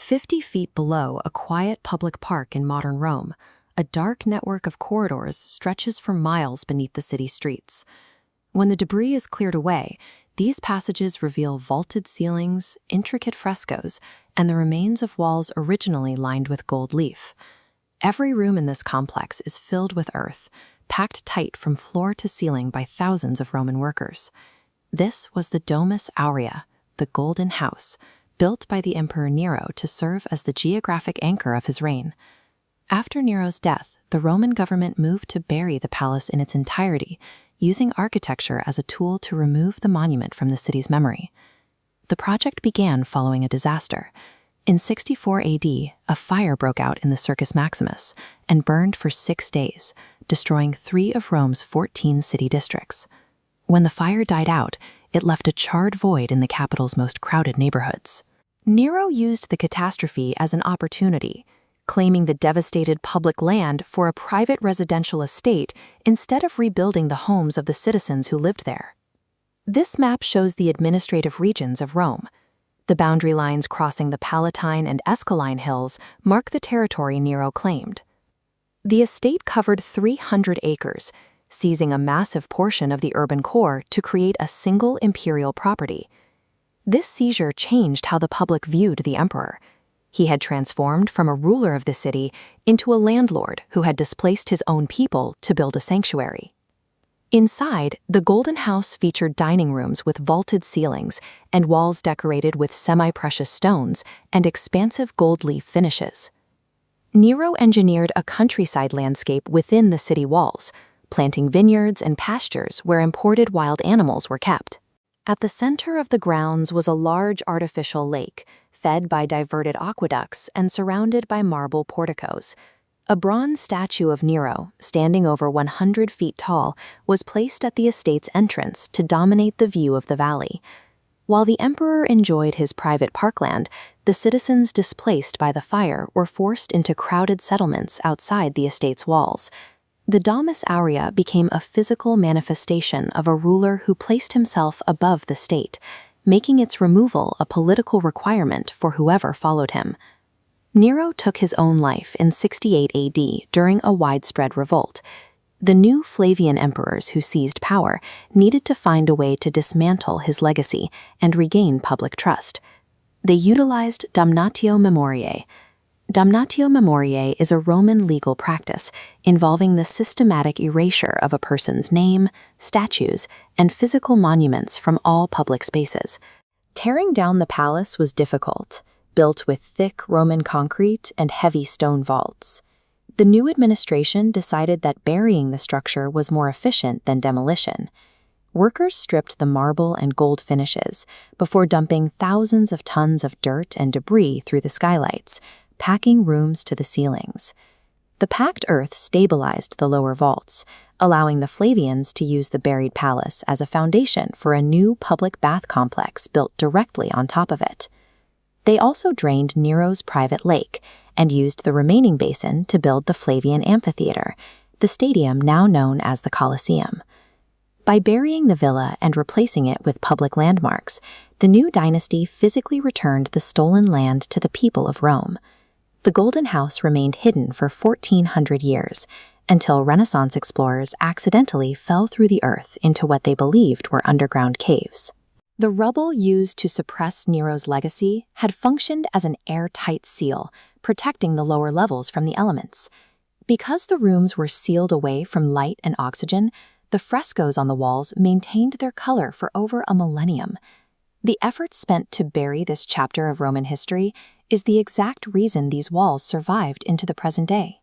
50 feet below a quiet public park in modern Rome, a dark network of corridors stretches for miles beneath the city streets. When the debris is cleared away, these passages reveal vaulted ceilings, intricate frescoes, and the remains of walls originally lined with gold leaf. Every room in this complex is filled with earth, packed tight from floor to ceiling by thousands of Roman workers. This was the Domus Aurea, the Golden House, built by the Emperor Nero to serve as the geographic anchor of his reign. After Nero's death, the Roman government moved to bury the palace in its entirety, using architecture as a tool to remove the monument from the city's memory. The project began following a disaster. In 64 AD, a fire broke out in the Circus Maximus and burned for 6 days, destroying 3 of Rome's 14 city districts. When the fire died out, it left a charred void in the capital's most crowded neighborhoods. Nero used the catastrophe as an opportunity, claiming the devastated public land for a private residential estate instead of rebuilding the homes of the citizens who lived there. This map shows the administrative regions of Rome. The boundary lines crossing the Palatine and Esquiline hills mark the territory Nero claimed. The estate covered 300 acres, seizing a massive portion of the urban core to create a single imperial property. This seizure changed how the public viewed the emperor. He had transformed from a ruler of the city into a landlord who had displaced his own people to build a sanctuary. Inside, the Golden House featured dining rooms with vaulted ceilings and walls decorated with semi-precious stones and expansive gold leaf finishes. Nero engineered a countryside landscape within the city walls, planting vineyards and pastures where imported wild animals were kept. At the center of the grounds was a large artificial lake, fed by diverted aqueducts and surrounded by marble porticos. A bronze statue of Nero, standing over 100 feet tall, was placed at the estate's entrance to dominate the view of the valley. While the emperor enjoyed his private parkland, the citizens displaced by the fire were forced into crowded settlements outside the estate's walls. The Domus Aurea became a physical manifestation of a ruler who placed himself above the state, making its removal a political requirement for whoever followed him. Nero took his own life in 68 AD during a widespread revolt. The new Flavian emperors who seized power needed to find a way to dismantle his legacy and regain public trust. They utilized damnatio memoriae. Damnatio memoriae is a Roman legal practice involving the systematic erasure of a person's name, statues, and physical monuments from all public spaces. Tearing down the palace was difficult, built with thick Roman concrete and heavy stone vaults. The new administration decided that burying the structure was more efficient than demolition. Workers stripped the marble and gold finishes before dumping thousands of tons of dirt and debris through the skylights, packing rooms to the ceilings. The packed earth stabilized the lower vaults, allowing the Flavians to use the buried palace as a foundation for a new public bath complex built directly on top of it. They also drained Nero's private lake and used the remaining basin to build the Flavian amphitheater, the stadium now known as the Colosseum. By burying the villa and replacing it with public landmarks, the new dynasty physically returned the stolen land to the people of Rome. The Golden House remained hidden for 1,400 years, until Renaissance explorers accidentally fell through the earth into what they believed were underground caves. The rubble used to suppress Nero's legacy had functioned as an airtight seal, protecting the lower levels from the elements. Because the rooms were sealed away from light and oxygen, the frescoes on the walls maintained their color for over a millennium. The effort spent to bury this chapter of Roman history is the exact reason these walls survived into the present day.